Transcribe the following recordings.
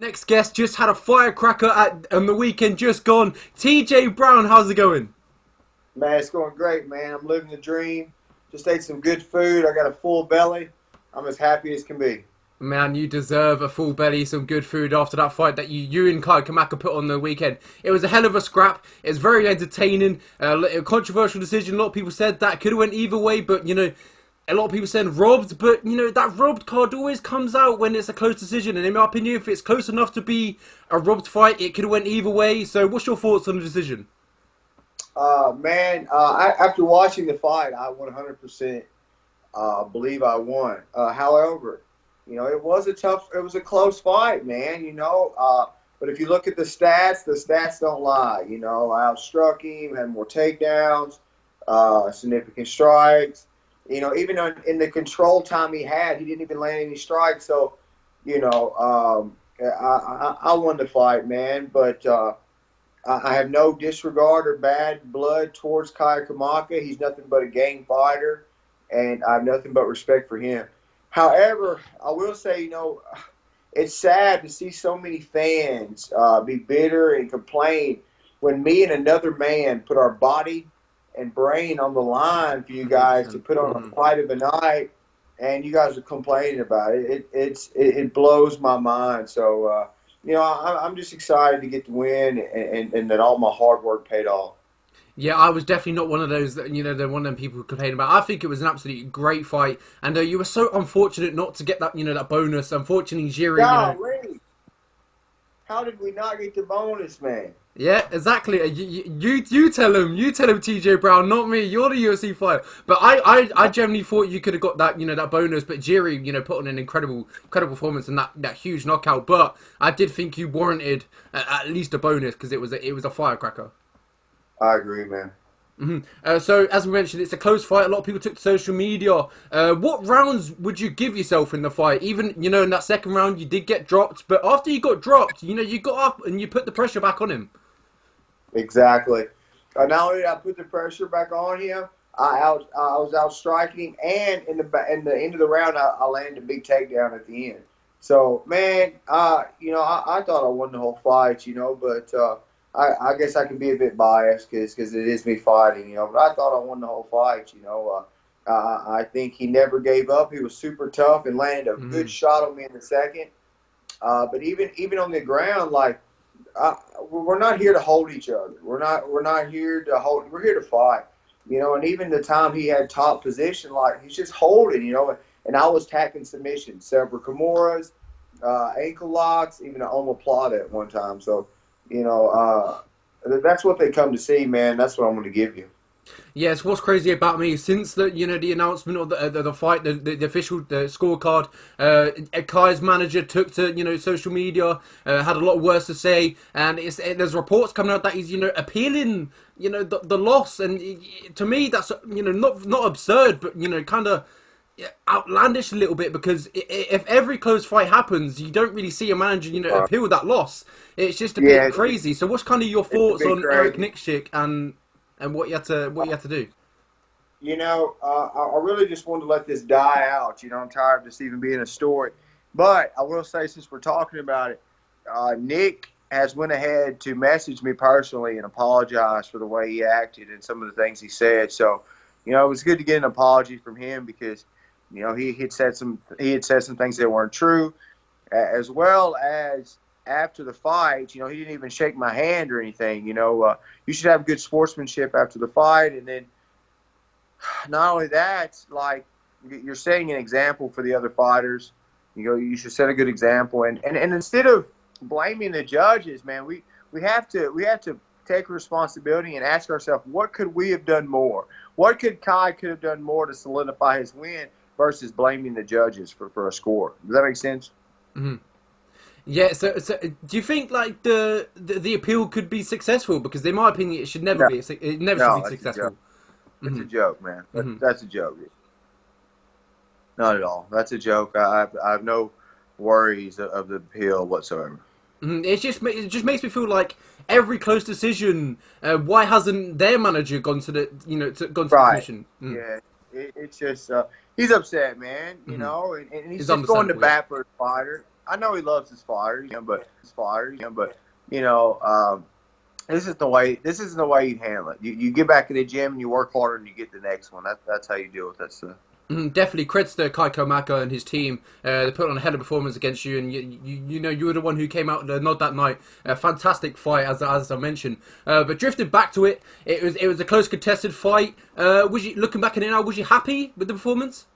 next guest just had a firecracker on the weekend just gone. TJ Brown, how's it going? Man, it's going great, man. I'm living the dream. Just ate some good food. I got a full belly. I'm as happy as can be. Man, you deserve a full belly, some good food after that fight that you and Kai Kamaka put on the weekend. It was a hell of a scrap. It was very entertaining. A controversial decision. A lot of people said that could have went either way, but a lot of people said robbed. But that robbed card always comes out when it's a close decision. And in my opinion, if it's close enough to be a robbed fight, it could have went either way. So, what's your thoughts on the decision? After watching the fight, I 100% believe I won. However, it was a close fight, man. But if you look at the stats don't lie. I outstruck him, had more takedowns, significant strikes. Even in the control time he had, he didn't even land any strikes. So, I won the fight, man. But I have no disregard or bad blood towards Kai Kamaka. He's nothing but a game fighter, and I have nothing but respect for him. However, I will say, it's sad to see so many fans be bitter and complain when me and another man put our body and brain on the line for you guys to put on a fight of the night, and you guys are complaining about it. It blows my mind. So, I'm just excited to get the win and that all my hard work paid off. Yeah, I was definitely not one of those that, they're one of them people who complain about. I think it was an absolutely great fight. And you were so unfortunate not to get that, that bonus. Unfortunately, Jiri, Golly. How did we not get the bonus, man? Yeah, exactly. You tell him. You tell him, TJ Brown, not me. You're the UFC fighter. But I generally thought you could have got that, that bonus. But Jiri, put on an incredible performance and that huge knockout. But I did think you warranted at least a bonus because it was a firecracker. I agree, man. So, as we mentioned, it's a close fight. A lot of people took to social media. What rounds would you give yourself in the fight? Even, in that second round, you did get dropped. But after you got dropped, you got up and you put the pressure back on him. Exactly. Not only did I put the pressure back on him, I was out striking him, and in the end of the round, I landed a big takedown at the end. So, man, I thought I won the whole fight, but I guess I can be a bit biased because it is me fighting, but I thought I won the whole fight, I think he never gave up. He was super tough and landed a good shot on me in the second. But even on the ground, we're not here to hold each other. We're not here to hold. We're here to fight, And even the time he had top position, he's just holding, And I was tacking submissions, several Kimuras, ankle locks, even an omoplata at one time. So. That's what they come to see, man. That's what I'm going to give you. Yes, what's crazy about me since the announcement of the fight, the official scorecard, Kai's manager took to social media, had a lot worse to say, and there's reports coming out that he's appealing the loss, and to me that's not absurd, but kind of outlandish a little bit, because if every close fight happens, you don't really see a manager appeal that loss. It's just a bit crazy. So what's kind of your thoughts on Eric Nicksick and what you had to do? I really just wanted to let this die out. I'm tired of this even being a story. But I will say, since we're talking about it, Nick has went ahead to message me personally and apologize for the way he acted and some of the things he said. So, it was good to get an apology from him because he had said some things that weren't true, as well as after the fight. He didn't even shake my hand or anything. You should have good sportsmanship after the fight, and then not only that, you're setting an example for the other fighters. You should set a good example, and instead of blaming the judges, man, we have to take responsibility and ask ourselves, what could we have done more? What could Kai have done more to solidify his win versus blaming the judges for a score? Does that make sense? Mm-hmm. Yeah. So do you think the appeal could be successful? Because in my opinion, it should never be. It never should be successful. It's a joke, man. That's a joke. Not at all. That's a joke. I have no worries of the appeal whatsoever. It just makes me feel like every close decision. Why hasn't their manager gone to the gone to the commission? Yeah, it's just he's upset, man. And he's just going to bat for his fighter. I know he loves his fighters, but you know, this isn't the way you handle it. You get back in the gym and you work harder and you get the next one. That's how you deal with that stuff. Definitely credits to Kai Komaka and his team. They put on a hell of a performance against you, and you were the one who came out the nod that night. A fantastic fight, as I mentioned. But drifted back to it, it was a close contested fight. Was you looking back at it now? Was you happy with the performance?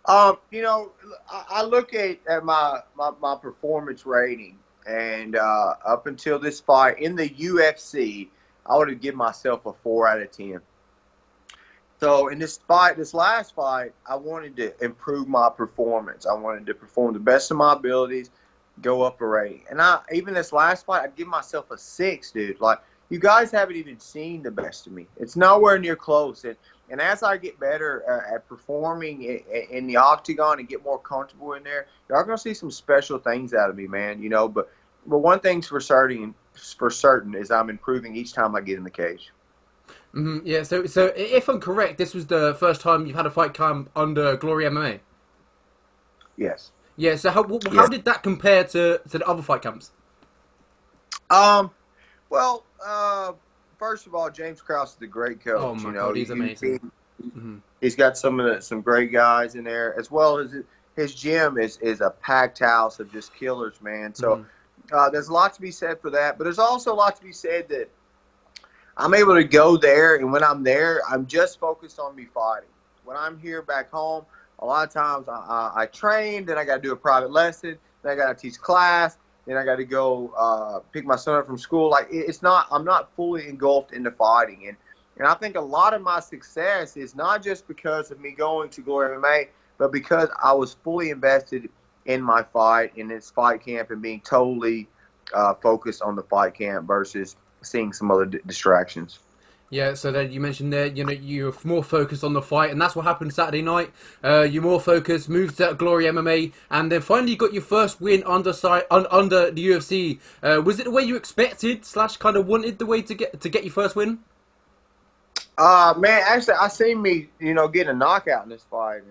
You know, I look at my performance rating, and up until this fight in the UFC, I would have given myself a 4 out of 10. So in this last fight, I wanted to improve my performance. I wanted to perform the best of my abilities, go up a rating. And even this last fight, I'd give myself a 6, dude. Like, you guys haven't even seen the best of me. It's nowhere near close. And as I get better at performing in the octagon and get more comfortable in there, y'all gonna see some special things out of me, man. You know, but one thing's for certain is I'm improving each time I get in the cage. Yeah. So if I'm correct, this was the first time you've had a fight come under Glory MMA. Yes. Yeah. So how Yes. did that compare to the other fight camps? Um. Well, first of all, James Krause is a great Oh coach. You my know, God, he's amazing. Hmm. he's got some great guys in there, as well as his gym is a packed house of just killers, man. So Hmm. there's a lot to be said for that, but there's also a lot to be said that I'm able to go there, and when I'm there, I'm just focused on me fighting. When I'm here back home, a lot of times I train, then I got to do a private lesson, then I got to teach class, then I got to go pick my son up from school. Like, it's not, I'm not fully engulfed into fighting, and I think a lot of my success is not just because of me going to Glory MMA, but because I was fully invested in my fight, in this fight camp, and being totally focused on the fight camp versus seeing some other distractions. Yeah, so then you mentioned there, you're more focused on the fight, and that's what happened Saturday night. You're more focused, moved to Glory MMA, and then finally got your first win under the UFC. Was it the way you expected slash kind of wanted the way to get your first win? Man, actually, I seen me, getting a knockout in this fight,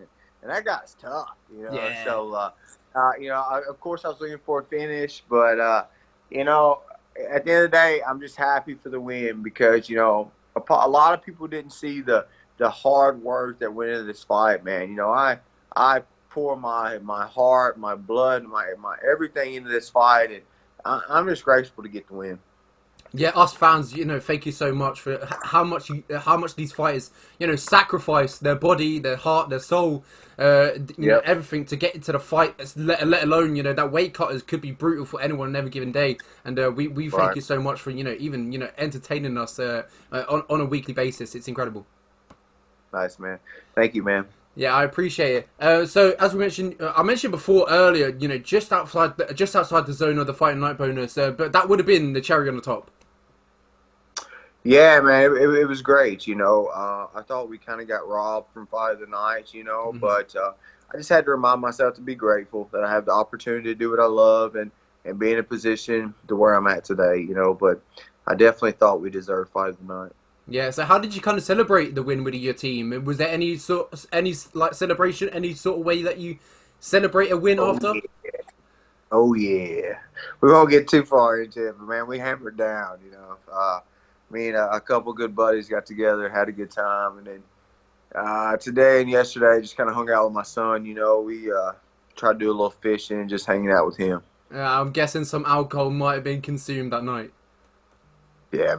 and that guy's tough, Yeah. So, of course, I was looking for a finish, but you know, at the end of the day, I'm just happy for the win because a lot of people didn't see the hard work that went into this fight, man. I pour my heart, my blood, my everything into this fight, and I'm just grateful to get the win. Yeah, us fans, thank you so much for how much these fighters, sacrifice their body, their heart, their soul, Yep. everything to get into the fight. Let alone, that weight cutters could be brutal for anyone on every given day. And we thank Right. you so much for even entertaining us on a weekly basis. It's incredible. Nice, man. Thank you, man. Yeah, I appreciate it. So as we mentioned, I mentioned before earlier, just outside the zone of the fight night bonus, but that would have been the cherry on the top. Yeah, man, it was great. I thought we kind of got robbed from Fight of the Night, Mhm. but I just had to remind myself to be grateful that I have the opportunity to do what I love and be in a position to where I'm at today, But I definitely thought we deserved Fight of the Night. Yeah, so how did you kind of celebrate the win with your team? Was there any like celebration, any sort of way that you celebrate a win Oh, after? yeah. Oh, yeah. We won't get too far into it, but, man, we hammered down. Me and a couple good buddies got together, had a good time, and then today and yesterday, just kind of hung out with my son. We tried to do a little fishing and just hanging out with him. I'm guessing some alcohol might have been consumed that night. Yeah,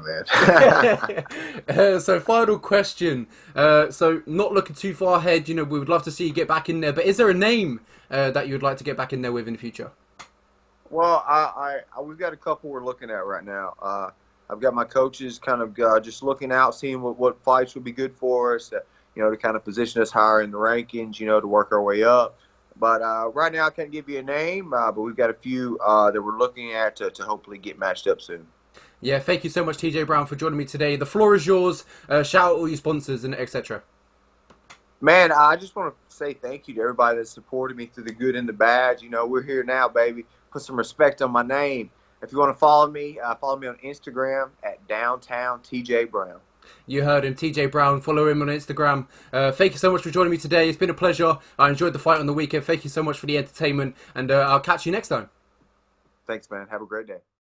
man. So final question. So not looking too far ahead, we would love to see you get back in there. But is there a name that you would like to get back in there with in the future? Well, we've got a couple we're looking at right now. I've got my coaches kind of just looking out, seeing what fights would be good for us, to kind of position us higher in the rankings, to work our way up. But right now, I can't give you a name, but we've got a few that we're looking at to hopefully get matched up soon. Yeah, thank you so much, TJ Brown, for joining me today. The floor is yours. Shout out all your sponsors and etc. Man, I just want to say thank you to everybody that supported me through the good and the bad. We're here now, baby. Put some respect on my name. If you want to follow me on Instagram at Downtown TJ Brown. You heard him, TJ Brown. Follow him on Instagram. Thank you so much for joining me today. It's been a pleasure. I enjoyed the fight on the weekend. Thank you so much for the entertainment, and I'll catch you next time. Thanks, man. Have a great day.